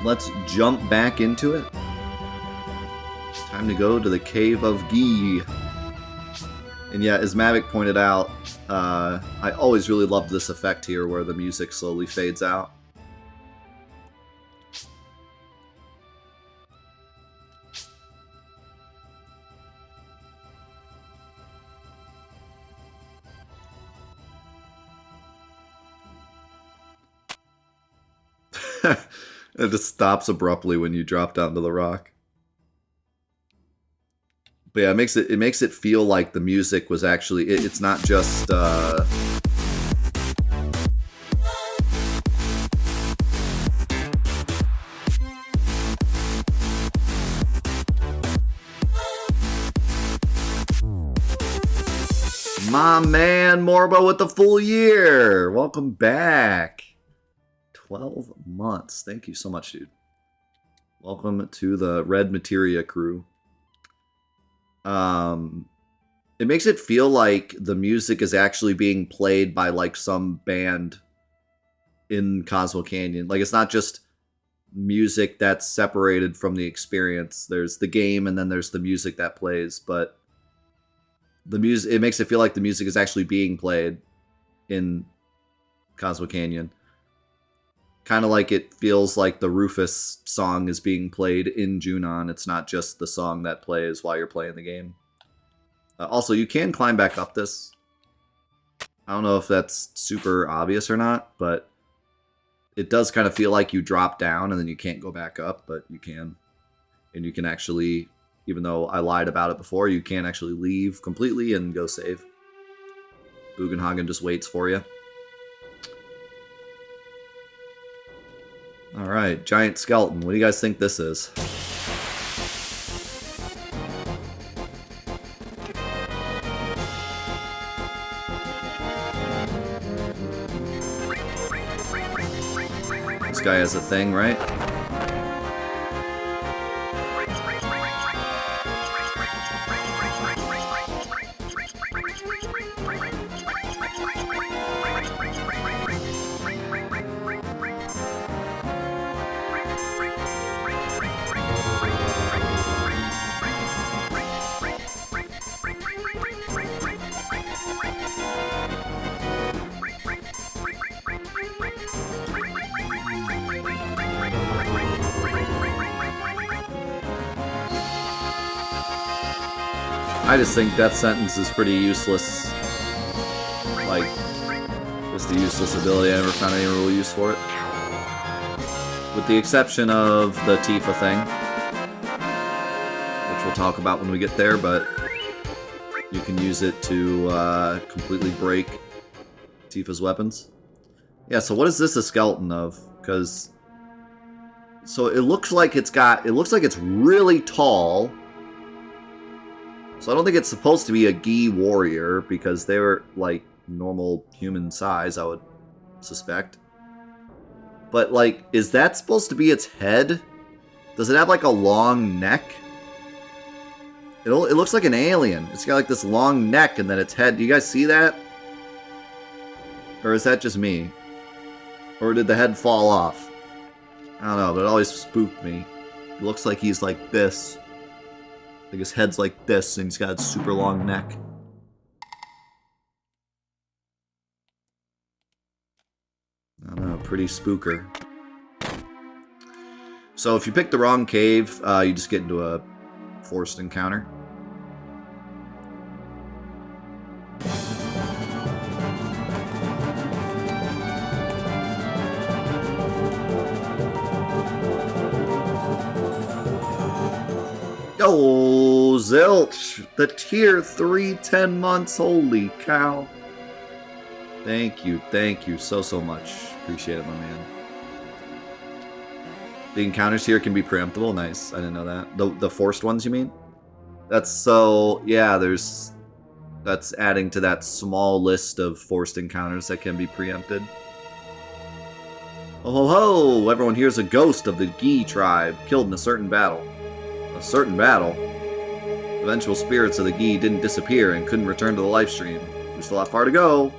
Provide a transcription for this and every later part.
let's jump back into it. Time to go to the Cave of Gi. And yeah, as Mavic pointed out, I always really loved this effect here where the music slowly fades out. It just stops abruptly when you drop down to the rock. But yeah, it makes it feel like the music was actually it's not just my man Morbo with the full year. Welcome back. 12 months. Thank you so much, dude. Welcome to the Red Materia crew. It makes it feel like the music is actually being played by like some band in Cosmo Canyon. Like it's not just music that's separated from the experience. There's the game and then there's the music that plays, but the music, it makes it feel like the music is actually being played in Cosmo Canyon. Kind of like it feels like the Rufus song is being played in Junon. It's not just the song that plays while you're playing the game. Also, you can climb back up this. I don't know if that's super obvious or not, but it does kind of feel like you drop down and then you can't go back up, but you can. And you can actually, even though I lied about it before, you can actually leave completely and go save. Bugenhagen just waits for you. Alright, giant skeleton. What do you guys think this is? This guy has a thing, right? I just think Death Sentence is pretty useless. Like, just a useless ability. I never found any real use for it. With the exception of the Tifa thing, which we'll talk about when we get there, but you can use it to completely break Tifa's weapons. Yeah, so what is this a skeleton of? Because, so it looks like it's really tall. So I don't think it's supposed to be a Gi warrior, because they're, like, normal human size, I would suspect. But, like, is that supposed to be its head? Does it have, like, a long neck? It looks like an alien. It's got, like, this long neck and then its head. Do you guys see that? Or is that just me? Or did the head fall off? I don't know, but it always spooked me. It looks like he's like this. Like his head's like this, and he's got a super long neck. I don't know, pretty spooker. So if you pick the wrong cave, you just get into a forced encounter. Oh, Zilch! The tier 3, 10 months, holy cow. Thank you so much. Appreciate it, my man. The encounters here can be preemptible, nice. I didn't know that. The forced ones, you mean? That's so, yeah, that's adding to that small list of forced encounters that can be preempted. Oh ho ho! Everyone here's a ghost of the Gi tribe, killed in a certain battle. A certain battle? Eventual spirits of the Gi didn't disappear and couldn't return to the life stream. We still have far to go.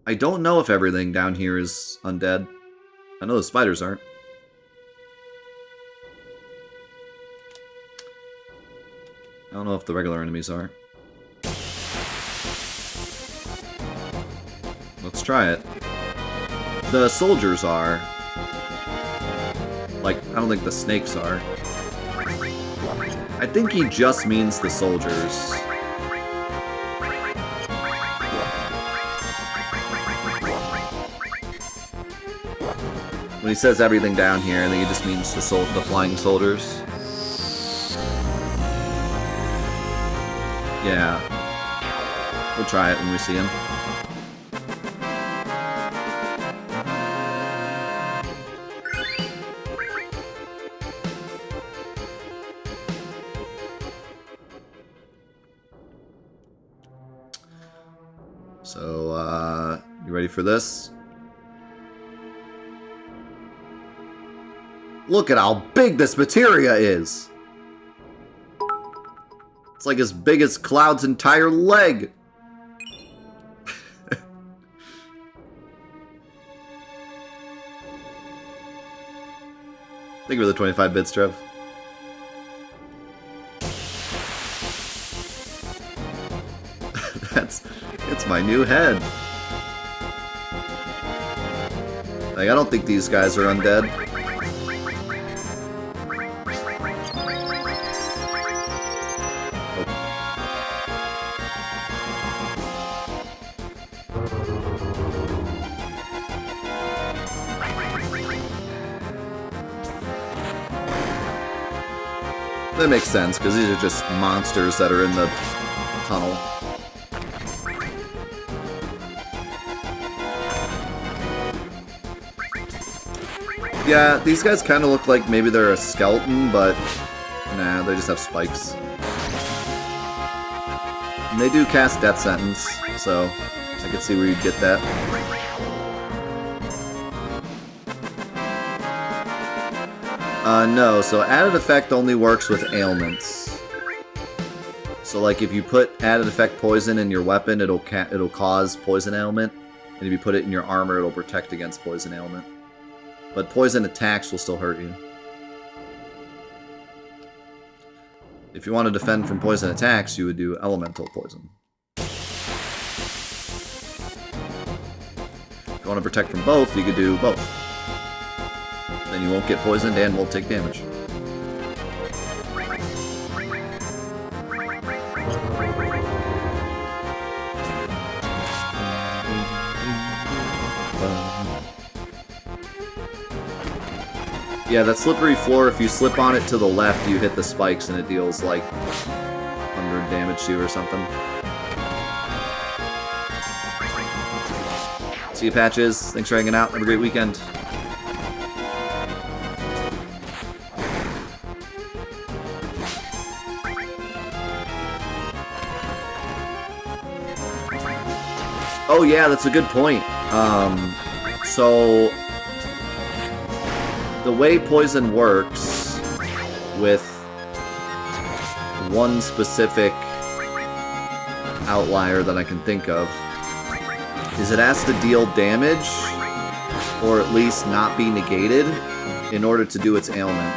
I don't know if everything down here is undead. I know the spiders aren't. I don't know if the regular enemies are. Let's try it. The soldiers are. Like, I don't think the snakes are. I think he just means the soldiers. When he says everything down here, I think he just means the flying soldiers. Yeah. We'll try it when we see him. So, you ready for this? Look at how big this materia is! It's like as big as Cloud's entire leg! Thank you for the 25 bits, Trev. It's my new head. Like, I don't think these guys are undead. That makes sense, because these are just monsters that are in the tunnel. Yeah, these guys kind of look like maybe they're a skeleton, but nah, they just have spikes. And they do cast Death Sentence, so I could see where you'd get that. No, so added effect only works with ailments. So like if you put added effect poison in your weapon, it'll cause poison ailment, and if you put it in your armor, it'll protect against poison ailment. But poison attacks will still hurt you. If you want to defend from poison attacks, you would do elemental poison. If you want to protect from both, you could do both. Then you won't get poisoned and won't take damage. Yeah, that slippery floor, if you slip on it to the left, you hit the spikes and it deals like 100 damage to you or something. See you, Patches. Thanks for hanging out. Have a great weekend. Oh yeah, that's a good point. So the way poison works with one specific outlier that I can think of is it has to deal damage or at least not be negated in order to do its ailment.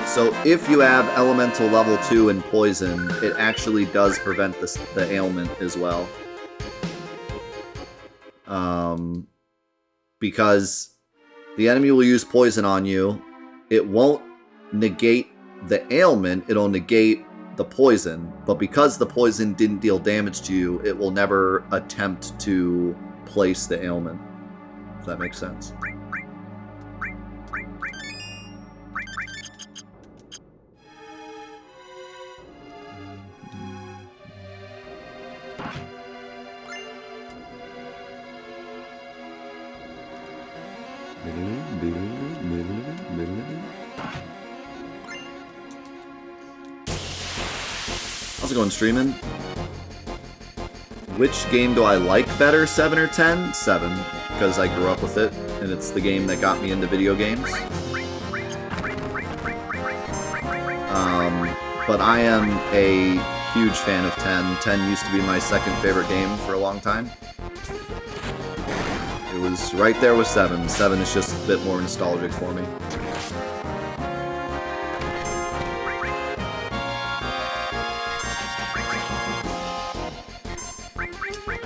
So if you have elemental level 2 in poison, it actually does prevent the ailment as well. Because the enemy will use poison on you. It won't negate the ailment, it'll negate the poison. But because the poison didn't deal damage to you, it will never attempt to place the ailment. If that makes sense. How's it going, streaming? Which game do I like better, 7 or 10? 7, because I grew up with it, and it's the game that got me into video games. But I am a huge fan of 10. 10 used to be my second favorite game for a long time. It It was right there with 7. 7 is just a bit more nostalgic for me.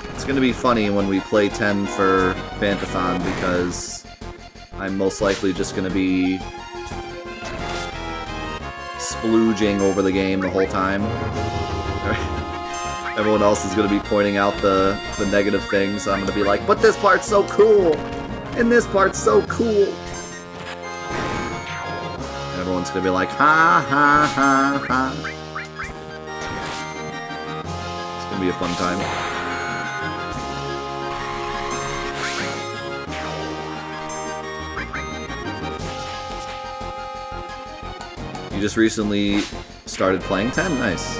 It's gonna be funny when we play 10 for Fantathon because I'm most likely just gonna be splooging over the game the whole time. Everyone else is going to be pointing out the negative things. I'm going to be like, but this part's so cool! And this part's so cool! And everyone's going to be like, ha ha ha ha. It's going to be a fun time. You just recently started playing 10? Nice.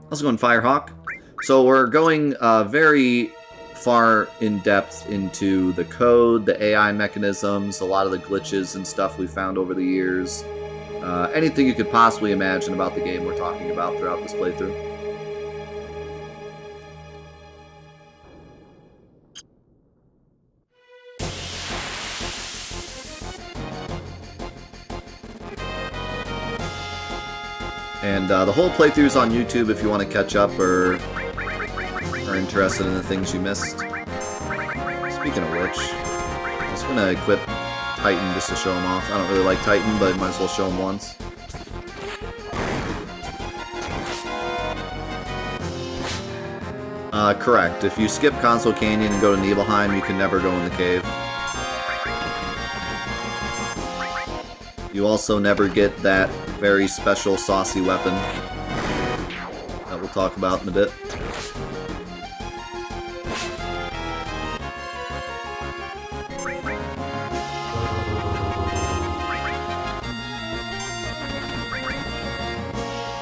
How's it going, Firehawk? So we're going very far in depth into the code, the AI mechanisms, a lot of the glitches and stuff we found over the years. Anything you could possibly imagine about the game we're talking about throughout this playthrough. And the whole playthrough's on YouTube if you want to catch up or are interested in the things you missed. Speaking of which, I'm just gonna equip Titan just to show him off. I don't really like Titan, but might as well show him once. Correct. If you skip Console Canyon and go to Nibelheim, you can never go in the cave. You also never get that very special saucy weapon that we'll talk about in a bit.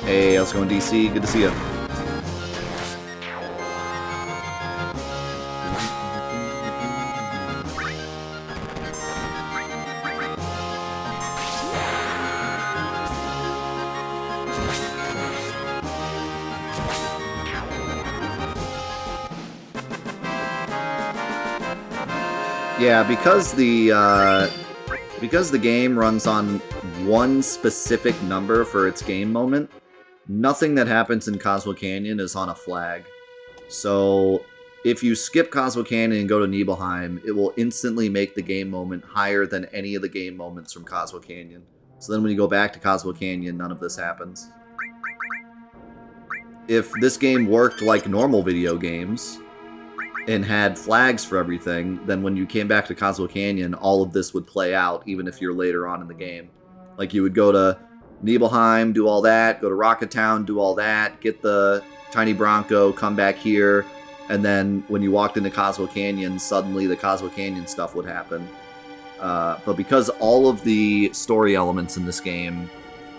Hey, how's it going, DC? Good to see you. Yeah, because the game runs on one specific number for its game moment, nothing that happens in Cosmo Canyon is on a flag. So if you skip Cosmo Canyon and go to Nibelheim, it will instantly make the game moment higher than any of the game moments from Cosmo Canyon. So then when you go back to Cosmo Canyon, none of this happens. If this game worked like normal video games and had flags for everything, then when you came back to Cosmo Canyon, all of this would play out, even if you're later on in the game. Like, you would go to Nibelheim, do all that, go to Rocket Town, do all that, get the Tiny Bronco, come back here, and then when you walked into Cosmo Canyon, suddenly the Cosmo Canyon stuff would happen. But because all of the story elements in this game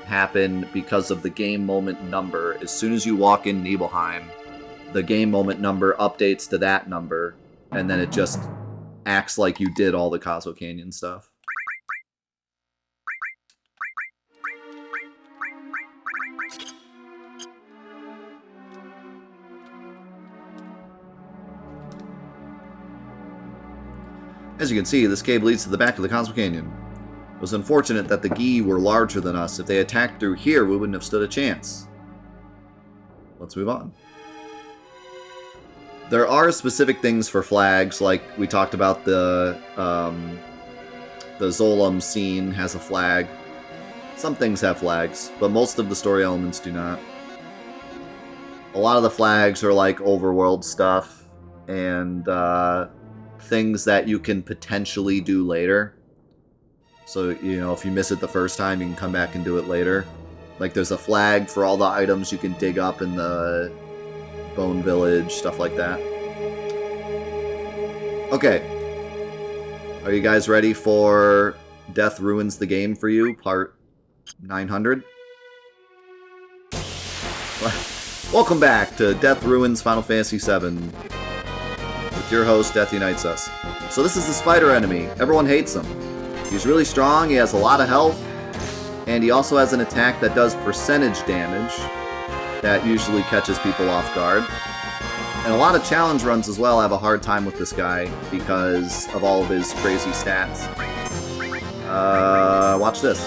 happen because of the game moment number, as soon as you walk in Nibelheim, the game moment number updates to that number, and then it just acts like you did all the Cosmo Canyon stuff. As you can see, this cave leads to the back of the Cosmo Canyon. It was unfortunate that the Gi were larger than us. If they attacked through here, we wouldn't have stood a chance. Let's move on. There are specific things for flags, like we talked about the Zolom scene has a flag. Some things have flags, but most of the story elements do not. A lot of the flags are like overworld stuff and things that you can potentially do later. So, you know, if you miss it the first time, you can come back and do it later. Like, there's a flag for all the items you can dig up in the Bone Village, stuff like that. Okay. Are you guys ready for Death Ruins the Game for You, part 900? Welcome back to Death Ruins Final Fantasy VII. Dear host, death unites us. So this is the spider enemy. Everyone hates him. He's really strong, he has a lot of health, and he also has an attack that does percentage damage that usually catches people off guard. And a lot of challenge runs as well have a hard time with this guy because of all of his crazy stats. Watch this.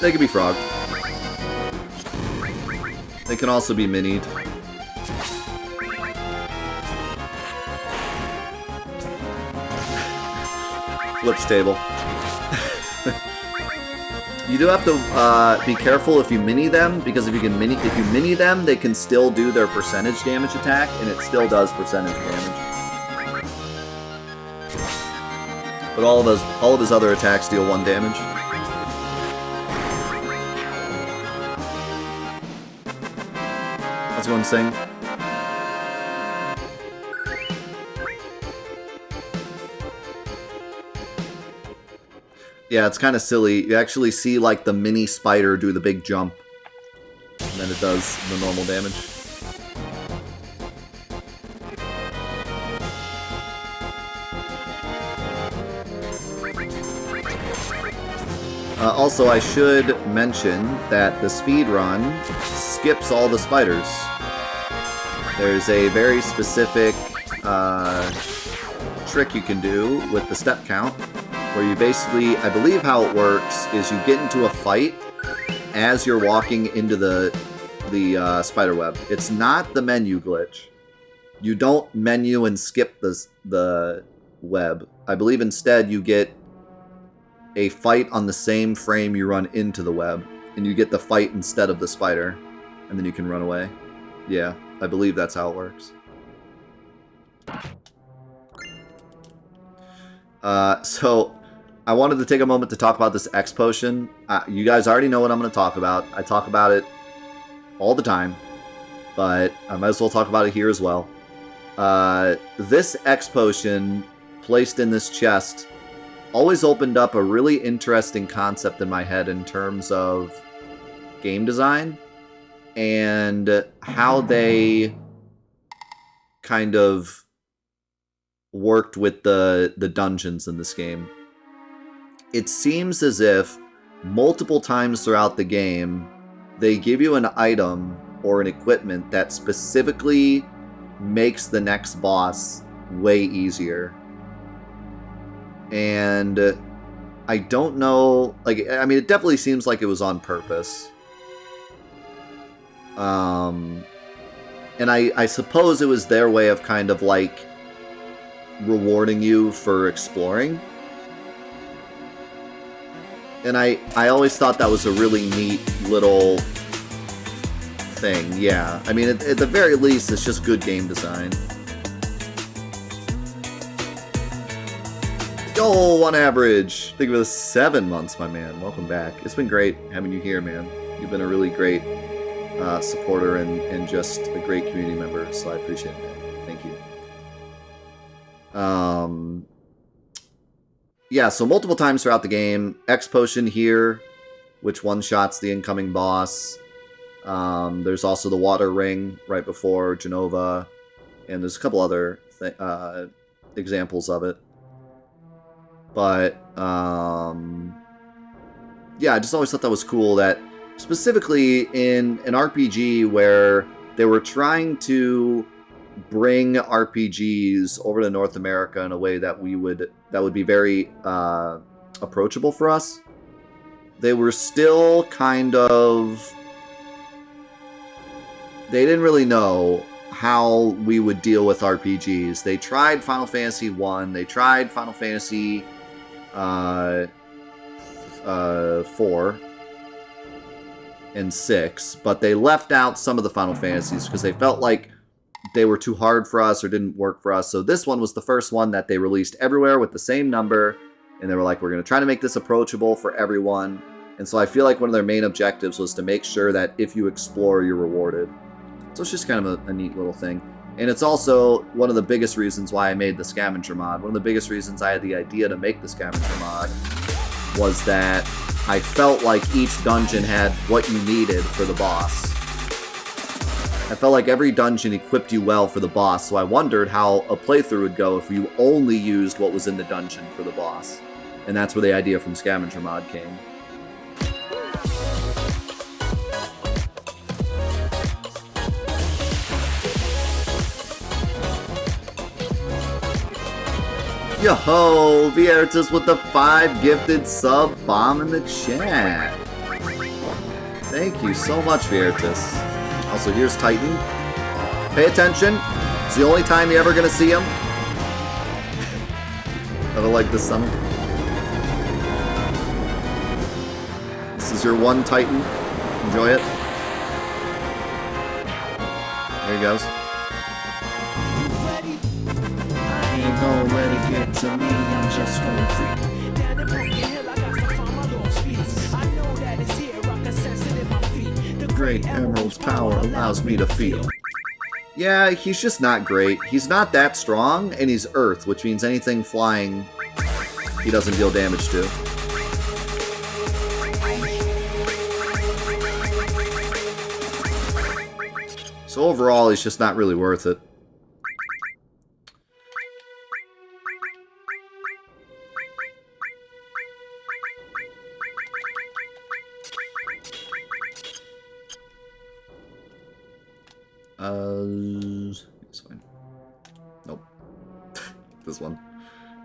They can be frogged. They can also be minied. Flips table. You do have to be careful if you mini them, because if you mini them, they can still do their percentage damage attack, and it still does percentage damage. But all of his other attacks deal 1 damage. Let's go and sing. Yeah, it's kind of silly. You actually see, like, the mini spider do the big jump. And then it does the normal damage. Also, I should mention that the speed run skips all the spiders. There's a very specific trick you can do with the step count, where you basically, I believe how it works is you get into a fight as you're walking into the spider web. It's not the menu glitch. You don't menu and skip the web. I believe instead you get a fight on the same frame you run into the web, and you get the fight instead of the spider, and then you can run away. Yeah, I believe that's how it works. So I wanted to take a moment to talk about this X potion. You guys already know what I'm going to talk about. I talk about it all the time, but I might as well talk about it here as well. This X potion placed in this chest always opened up a really interesting concept in my head in terms of game design and how they kind of worked with the dungeons in this game. It seems as if multiple times throughout the game, they give you an item or an equipment that specifically makes the next boss way easier. And I don't know, like, I mean, it definitely seems like it was on purpose. And I suppose it was their way of kind of like rewarding you for exploring. And I always thought that was a really neat little thing, yeah. I mean, at the very least, it's just good game design. Yo, on average. Think of it as 7 months, my man. Welcome back. It's been great having you here, man. You've been a really great supporter and just a great community member, so I appreciate it, man. Thank you. Yeah, so multiple times throughout the game, X potion here, which one-shots the incoming boss. There's also the water ring right before Genova, and there's a couple other examples of it. But, yeah, I just always thought that was cool that specifically in an RPG where they were trying to bring RPGs over to North America in a way that would be very approachable for us, they were still kind of, they didn't really know how we would deal with RPGs. They tried Final Fantasy 1, they tried Final Fantasy 4 and 6, but they left out some of the Final Fantasies because they felt like they were too hard for us or didn't work for us. So this one was the first one that they released everywhere with the same number, and they were like, we're going to try to make this approachable for everyone. And so I feel like one of their main objectives was to make sure that if you explore, you're rewarded. So it's just kind of a neat little thing. And it's also one of the biggest reasons why I made the scavenger mod. One of the biggest reasons I had the idea to make the scavenger mod was that I felt like each dungeon had what you needed for the boss. I felt like every dungeon equipped you well for the boss, so I wondered how a playthrough would go if you only used what was in the dungeon for the boss. And that's where the idea from Scavenger Mod came. Yo-ho! Viertus with the 5 gifted sub bomb in the chat. Thank you so much, Viertus. Also, here's Titan. Pay attention. It's the only time you're ever going to see him. I don't like this summon. This is your one Titan. Enjoy it. There he goes. Ain't gonna let it get to me, I'm just gonna creep down the broken hill. I got to find my lost piece. I know that it's here, I can sense it in my feet. The Great Emerald's power allows me to feel. Yeah, he's just not great. He's not that strong, and he's Earth, which means anything flying he doesn't deal damage to. So overall, he's just not really worth it. This one. Nope. This one.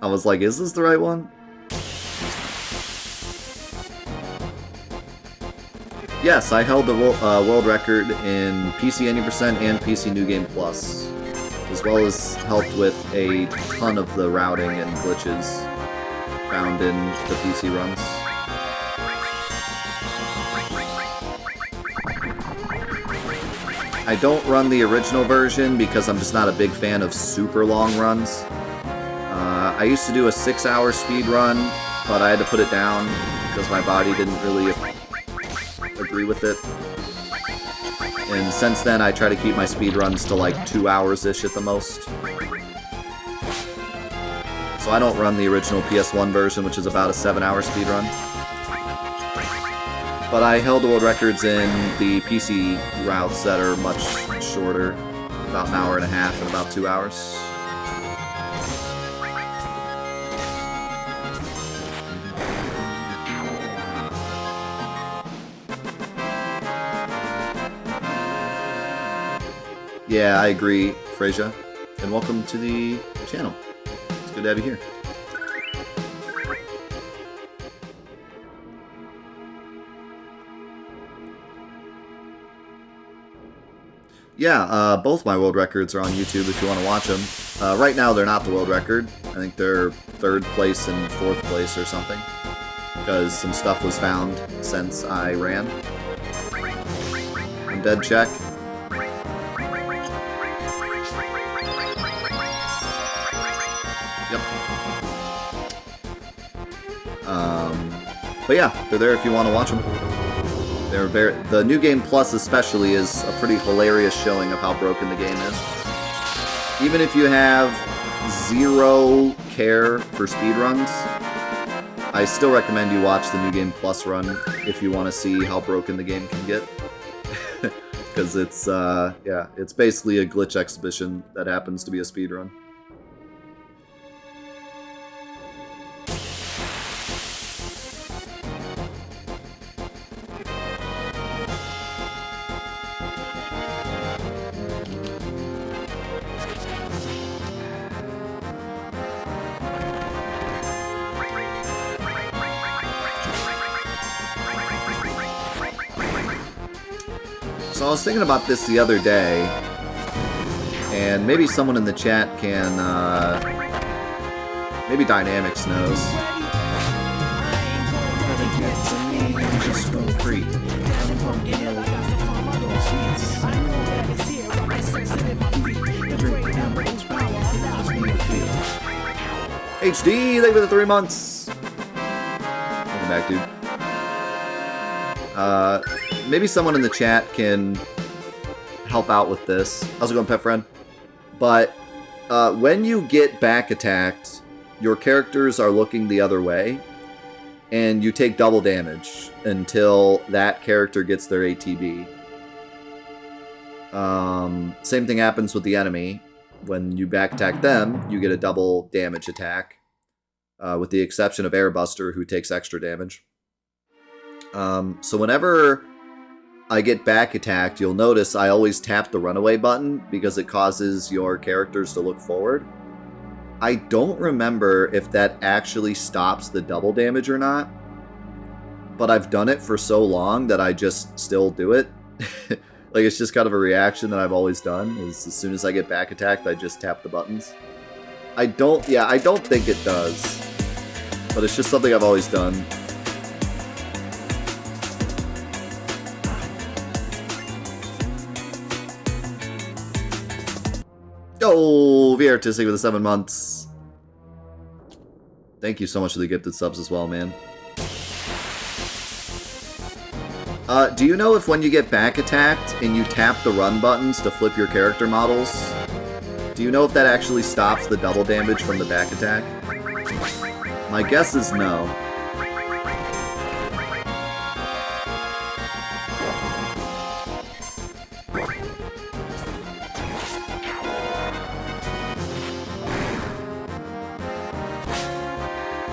I was like, is this the right one? Yes, I held the world record in PC 80% and PC New Game Plus, as well as helped with a ton of the routing and glitches found in the PC runs. I don't run the original version because I'm just not a big fan of super long runs. I used to do a 6-hour speed run, but I had to put it down because my body didn't really agree with it. And since then, I try to keep my speed runs to like 2 hours-ish at the most. So I don't run the original PS1 version, which is about a 7-hour speed run. But I held the world records in the PC routes that are much shorter, about an hour and a half and about 2 hours. Yeah, I agree, Freyja. And welcome to the channel. It's good to have you here. Yeah, both my world records are on YouTube if you want to watch them. Right now, they're not the world record. I think they're 3rd place and 4th place or something. Because some stuff was found since I ran. Undead check. Yep. But yeah, they're there if you want to watch them. They're the New Game Plus especially is a pretty hilarious showing of how broken the game is. Even if you have zero care for speedruns, I still recommend you watch the New Game Plus run if you want to see how broken the game can get. Because it's, yeah, it's basically a glitch exhibition that happens to be a speedrun. So I was thinking about this the other day, and maybe someone in the chat can, maybe Dynamics knows. HD, thank you for the 3 months. Welcome back, dude. Maybe someone in the chat can help out with this. How's it going, pet friend? But when you get back attacked, your characters are looking the other way, and you take double damage until that character gets their ATB. Same thing happens with the enemy. When you back attack them, you get a double damage attack, with the exception of Airbuster, who takes extra damage. So whenever I get back attacked, you'll notice I always tap the runaway button because it causes your characters to look forward. I don't remember if that actually stops the double damage or not, but I've done it for so long that I just still do it. Like, it's just kind of a reaction that I've always done, is as soon as I get back attacked, I just tap the buttons. I don't think it does, but it's just something I've always done. Oh, V Artistic with the 7 months. Thank you so much for the gifted subs as well, man. Do you know if when you get back attacked and you tap the run buttons to flip your character models, do you know if that actually stops the double damage from the back attack? My guess is no.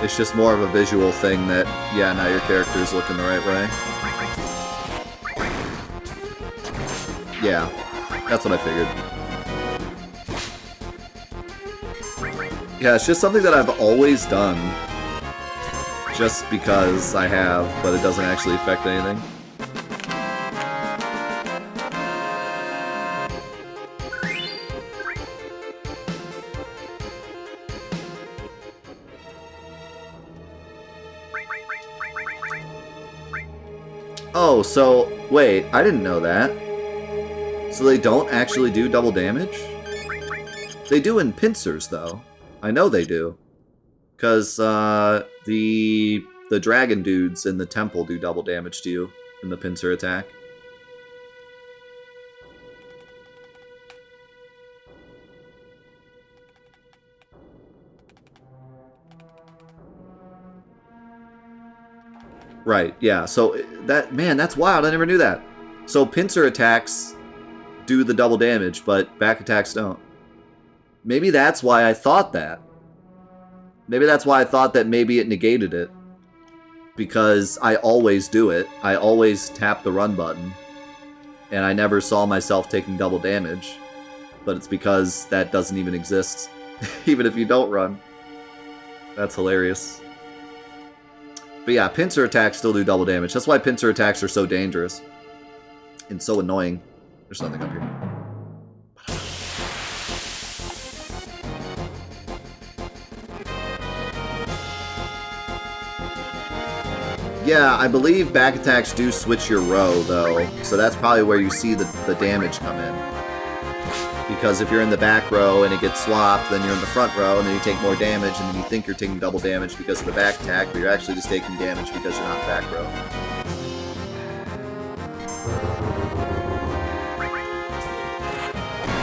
It's just more of a visual thing that, yeah, now your character is looking the right way. Yeah, that's what I figured. Yeah, it's just something that I've always done. Just because I have, but it doesn't actually affect anything. Oh, so, wait, I didn't know that. So they don't actually do double damage? They do in pincers, though. I know they do. Because, the dragon dudes in the temple do double damage to you in the pincer attack. Right, yeah, so that, man, that's wild, I never knew that. So pincer attacks do the double damage, but back attacks don't. Maybe that's why I thought that. Maybe that's why I thought that maybe it negated it. Because I always do it. I always tap the run button. And I never saw myself taking double damage. But it's because that doesn't even exist. Even if you don't run. That's hilarious. But yeah, pincer attacks still do double damage. That's why pincer attacks are so dangerous. And so annoying. There's nothing up here. Yeah, I believe back attacks do switch your row, though. So that's probably where you see the damage come in. Because if you're in the back row and it gets swapped, then you're in the front row, and then you take more damage, and then you think you're taking double damage because of the back attack, but you're actually just taking damage because you're not in the back row.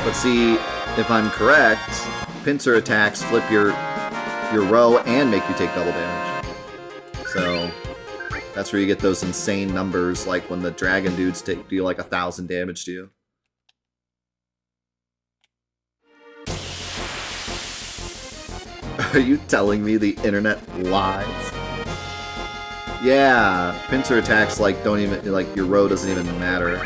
But see, if I'm correct, pincer attacks flip your row and make you take double damage. So that's where you get those insane numbers, like when the dragon dudes do like 1,000 damage to you. Are you telling me the internet lies? Yeah, pincer attacks like don't even, like, your row doesn't even matter.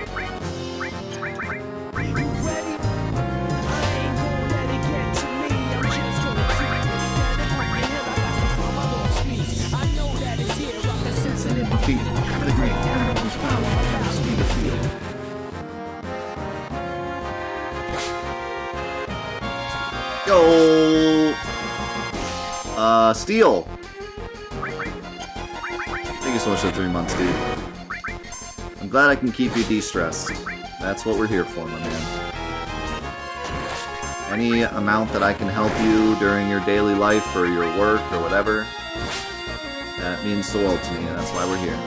Go! Steel! Thank you so much for the 3 months, dude. I'm glad I can keep you de-stressed. That's what we're here for, my man. Any amount that I can help you during your daily life or your work or whatever, that means the world to me, and that's why we're here.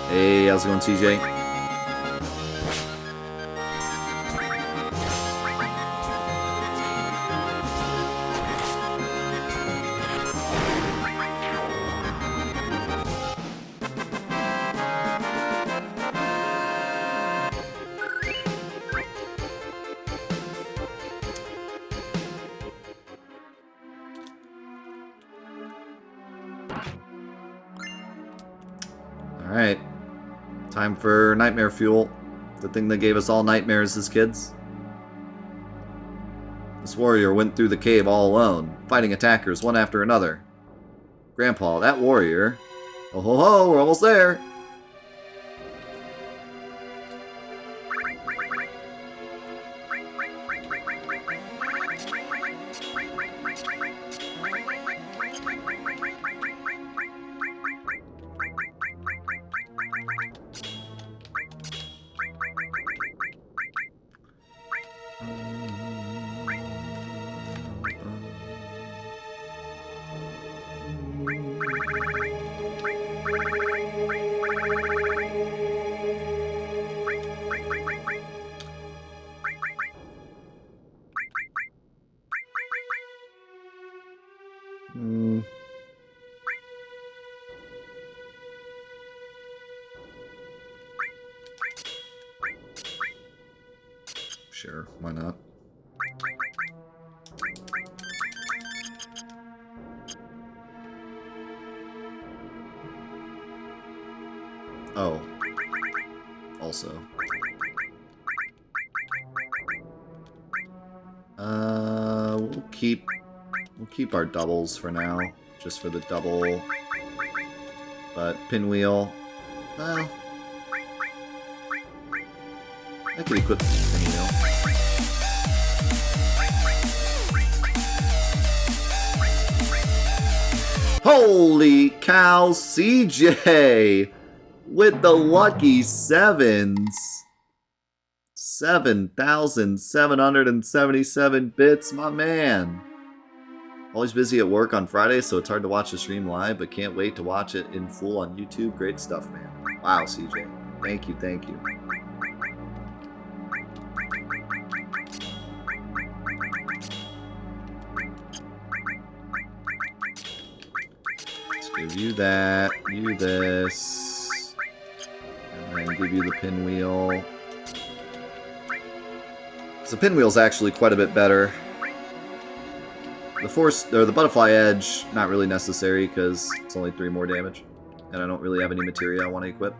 Hey, how's it going, TJ? Time for nightmare fuel. The thing that gave us all nightmares as kids. This warrior went through the cave all alone, fighting attackers one after another. Grandpa, that warrior... Oh ho ho, we're almost there! Sure, why not? Oh. Also. We'll keep our doubles for now, just for the double. But pinwheel, well, I could equip the pinwheel. Holy cow, CJ! With the lucky sevens. 7,777 bits, my man. Always busy at work on Fridays, so it's hard to watch the stream live, but can't wait to watch it in full on YouTube. Great stuff, man. Wow, CJ. Thank you, thank you. Let's give you that, you this, and then give you the pinwheel. So pinwheel's actually quite a bit better. The force or the butterfly edge, not really necessary because it's only 3 more damage, and I don't really have any materia I want to equip.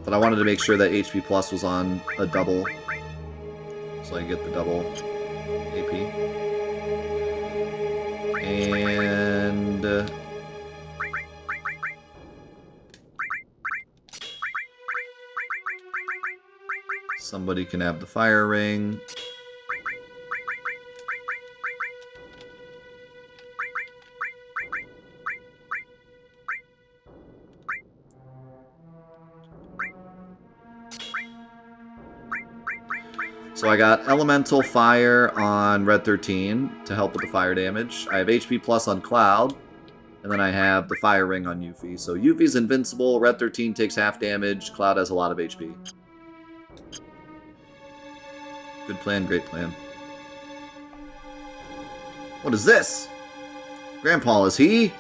But I wanted to make sure that HP plus was on a double, so I get the double AP. And somebody can have the fire ring. So I got Elemental Fire on Red 13 to help with the fire damage. I have HP plus on Cloud, and then I have the Fire Ring on Yuffie. So Yuffie's invincible, Red 13 takes half damage, Cloud has a lot of HP. Good plan, great plan. What is this? Grandpa, is he?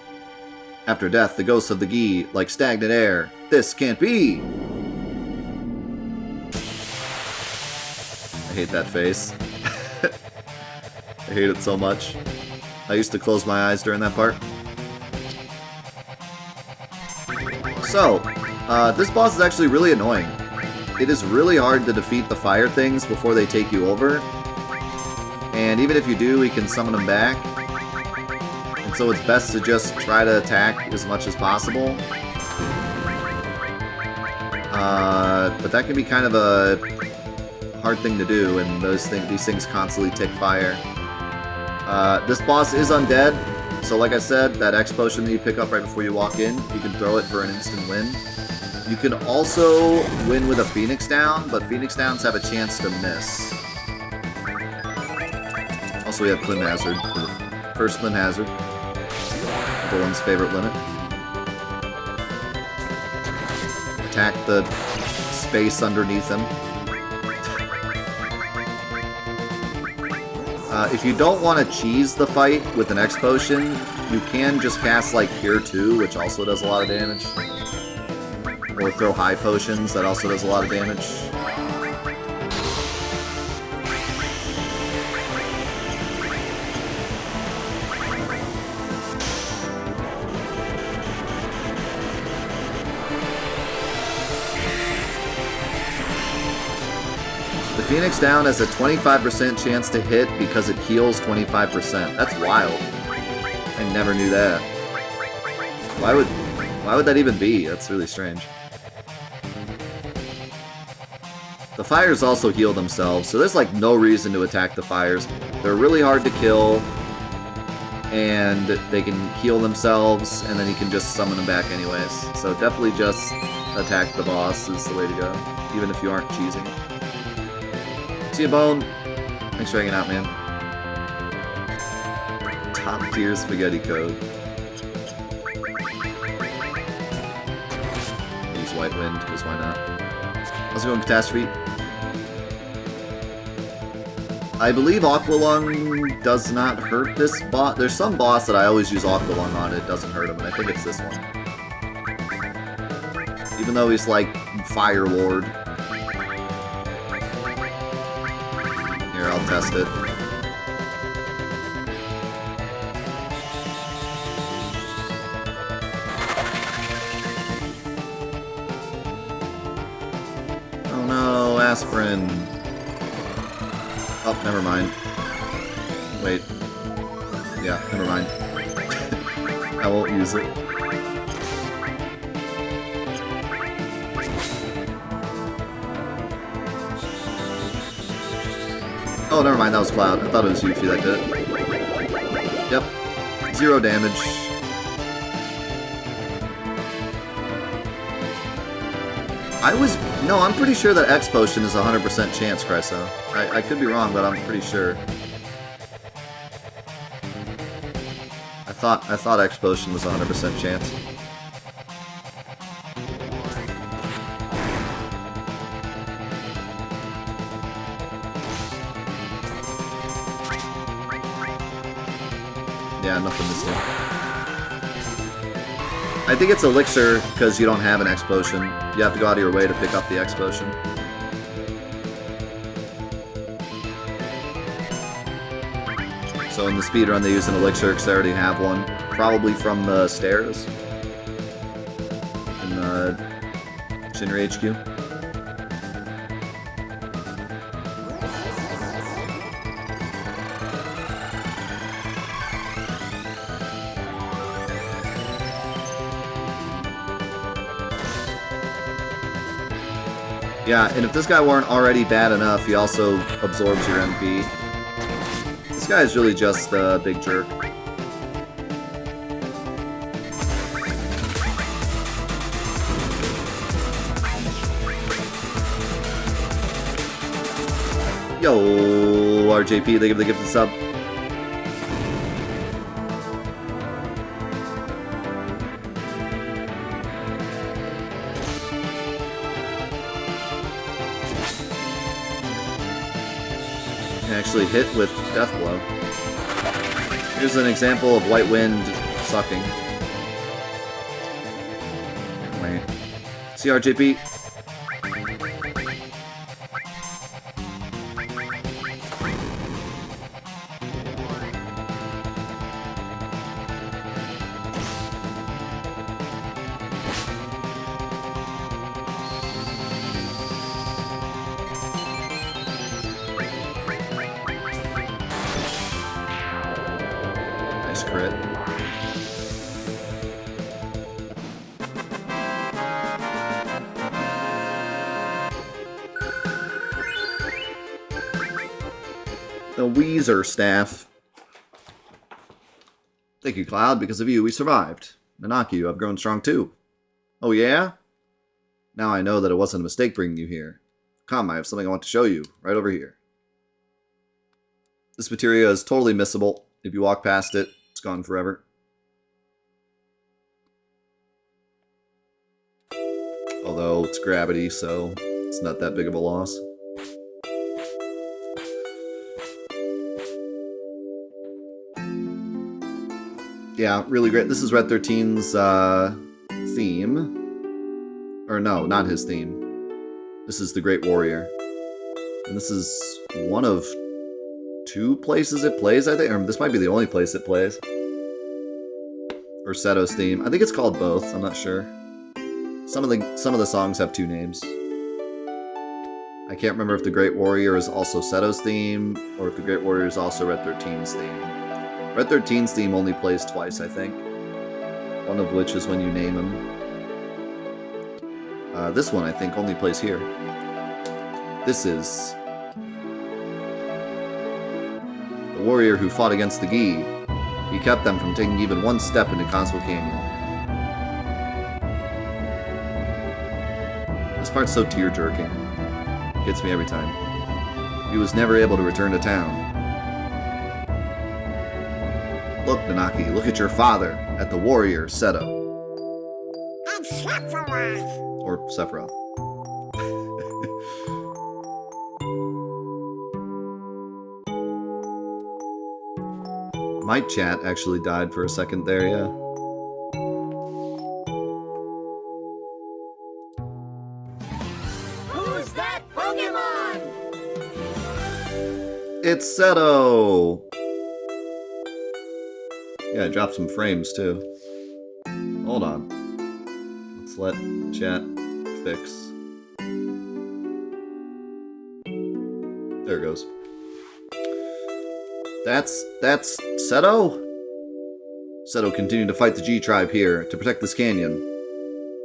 After death, the ghosts of the Gi, like stagnant air. This can't be! I hate that face. I hate it so much. I used to close my eyes during that part. So, this boss is actually really annoying. It is really hard to defeat the fire things before they take you over. And even if you do, we can summon them back. And so it's best to just try to attack as much as possible. But that can be kind of a hard thing to do, and these things constantly take fire. This boss is undead, so like I said, that X potion that you pick up right before you walk in, you can throw it for an instant win. You can also win with a Phoenix Down, but Phoenix Downs have a chance to miss. Also, we have Clint Hazard, first Clint Hazard, everyone's favorite limit. Attack the space underneath him. If you don't want to cheese the fight with an X potion, you can just cast like Cure 2, which also does a lot of damage. Or throw high potions, that also does a lot of damage. Phoenix Down has a 25% chance to hit because it heals 25%. That's wild. I never knew that. Why would that even be? That's really strange. The fires also heal themselves, so there's like no reason to attack the fires. They're really hard to kill, and they can heal themselves, and then you can just summon them back anyways. So definitely just attack the boss is the way to go, even if you aren't cheesing. See you, Bone. Thanks for hanging out, man. Top tier spaghetti code. Use White Wind, because why not? How's it going, Catastrophe? I believe Aqualung does not hurt this boss. There's some boss that I always use Aqualung on, it doesn't hurt him, and I think it's this one. Even though he's like Fire Lord. Here, I'll test it. Oh no, aspirin. Oh, never mind. Wait. Yeah, never mind. I won't use it. Oh, never mind, that was Cloud. I thought it was Yuffie that did it. Yep. 0 damage. No, I'm pretty sure that X Potion is 100% chance, Chryso. I could be wrong, but I'm pretty sure. I thought X Potion was 100% chance. Yeah, nothing this time. I think it's Elixir because you don't have an X Potion. You have to go out of your way to pick up the X Potion. So in the speedrun they use an Elixir because they already have one. Probably from the stairs. In Shinra HQ. Yeah, and if this guy weren't already bad enough, he also absorbs your MP. This guy is really just a big jerk. Yo, RJP, they give the gift a sub. Actually hit with Death Blow. Here's an example of White Wind sucking. Wait. CRJP. Crit. The Weezer staff. Thank you, Cloud. Because of you, we survived. Nanaki, I've grown strong too. Oh yeah? Now I know that it wasn't a mistake bringing you here. Come, I have something I want to show you. Right over here. This materia is totally missable. If you walk past it, it's gone forever. Although it's gravity, so it's not that big of a loss. Yeah, really great. This is Red 13's theme. Or no, not his theme. This is the Great Warrior. And this is one of 2 places it plays, I think. Or this might be the only place it plays. Or Seto's theme. I think it's called both. I'm not sure. Some of the songs have 2 names. I can't remember if the Great Warrior is also Seto's theme, or if the Great Warrior is also Red 13's theme. Red 13's theme only plays twice, I think. One of which is when you name him. This one, I think, only plays here. This is the warrior who fought against the Gi. He kept them from taking even one step into Cosmo Canyon. This part's so tear-jerking. Gets me every time. He was never able to return to town. Look, Nanaki, look at your father, at the warrior, Seto. I'm Sephiroth. Or Sephiroth. My chat actually died for a second there, yeah. Who's that Pokemon? It's Seto! Yeah, I dropped some frames too. Hold on. Let's let chat fix. There it goes. That's Seto? Seto continued to fight the G-Tribe here, to protect this canyon.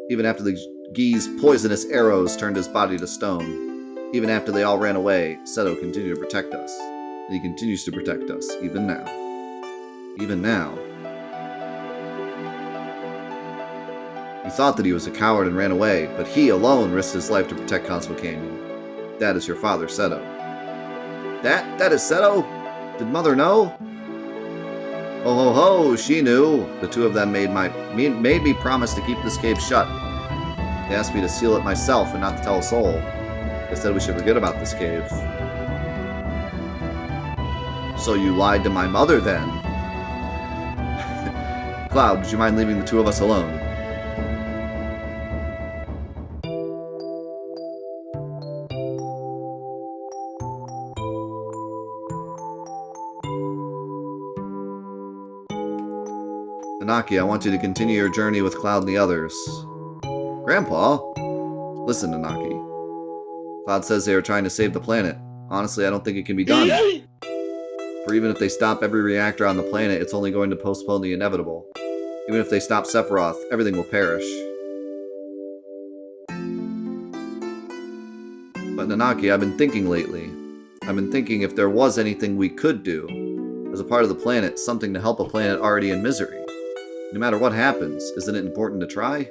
Even after the Gi's poisonous arrows turned his body to stone. Even after they all ran away, Seto continued to protect us. And he continues to protect us, even now. Even now. You thought that he was a coward and ran away, but he alone risked his life to protect Cosmo Canyon. That is your father, Seto. That is Seto? Did Mother know? Ho ho ho, she knew. The two of them made me promise to keep this cave shut. They asked me to seal it myself and not to tell a soul. They said we should forget about this cave. So you lied to my mother then? Cloud, would you mind leaving the two of us alone? Nanaki, I want you to continue your journey with Cloud and the others. Grandpa? Listen, Nanaki. Cloud says they are trying to save the planet. Honestly, I don't think it can be done. For even if they stop every reactor on the planet, it's only going to postpone the inevitable. Even if they stop Sephiroth, everything will perish. But Nanaki, I've been thinking lately. I've been thinking if there was anything we could do, as a part of the planet, something to help a planet already in misery. No matter what happens, isn't it important to try?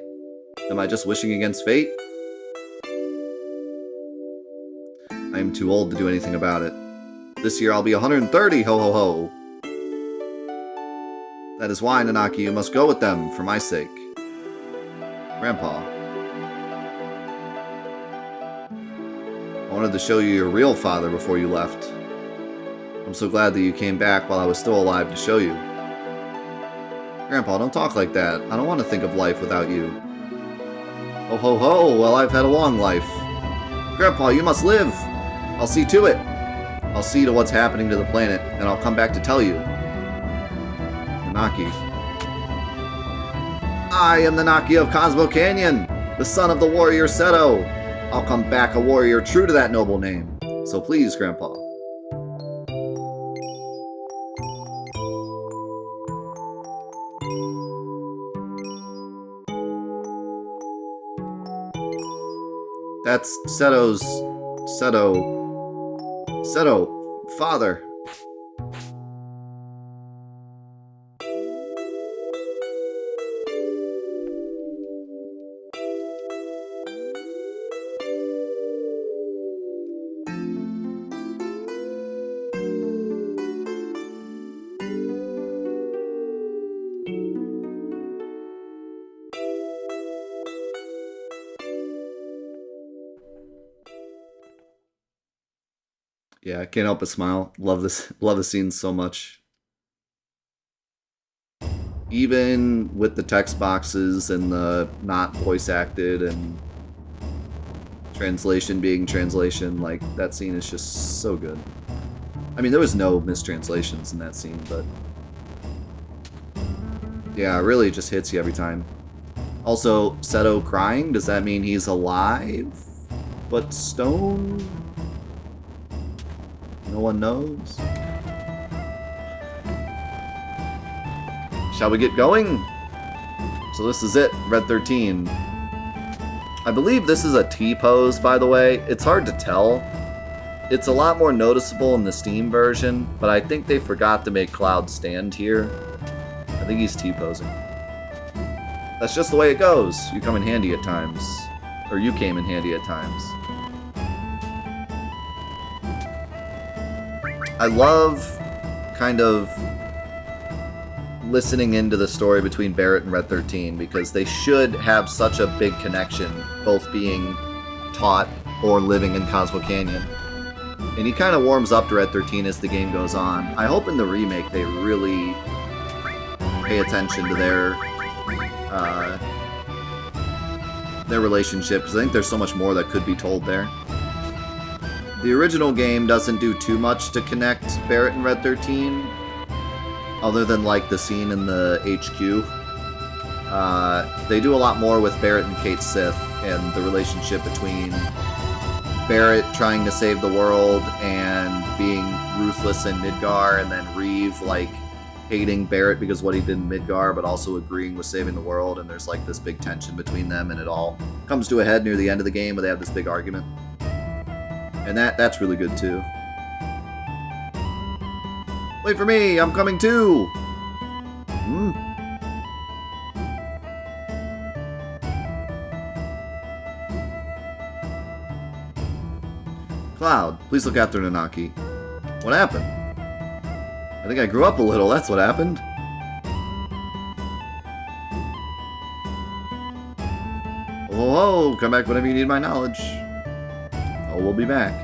Am I just wishing against fate? I am too old to do anything about it. This year I'll be 130, ho ho ho! That is why, Nanaki, you must go with them, for my sake. Grandpa. I wanted to show you your real father before you left. I'm so glad that you came back while I was still alive to show you. Grandpa, don't talk like that. I don't want to think of life without you. Ho ho ho, well, I've had a long life. Grandpa, you must live! I'll see to it. I'll see to what's happening to the planet, and I'll come back to tell you. Nanaki. I am Nanaki of Cosmo Canyon, the son of the warrior Seto. I'll come back a warrior true to that noble name. So please, Grandpa. That's Seto's... Seto, father. Yeah, I can't help but smile. Love this scene so much. Even with the text boxes and the not voice acted and translation being translation, like, that scene is just so good. I mean, there was no mistranslations in that scene, but yeah, it really just hits you every time. Also, Seto crying, does that mean he's alive but stoned? No one knows. Shall we get going? So this is it, Red 13. I believe this is a T-pose, by the way. It's hard to tell. It's a lot more noticeable in the Steam version, but I think they forgot to make Cloud stand here. I think he's T-posing. That's just the way it goes. You come in handy at times. Or you came in handy at times. I love kind of listening into the story between Barrett and Red 13 because they should have such a big connection, both being taught or living in Cosmo Canyon. And he kind of warms up to Red 13 as the game goes on. I hope in the remake they really pay attention to their relationship, because I think there's so much more that could be told there. The original game doesn't do too much to connect Barrett and Red 13, other than like the scene in the HQ. They do a lot more with Barrett and Kate Sith and the relationship between Barrett trying to save the world and being ruthless in Midgar, and then Reeve like hating Barrett because what he did in Midgar, but also agreeing with saving the world, and there's like this big tension between them, and it all comes to a head near the end of the game where they have this big argument. And that's really good too. Wait for me, I'm coming too! Cloud, please look after Nanaki. What happened? I think I grew up a little, that's what happened. Oh, come back whenever you need my knowledge. Oh, we'll be back.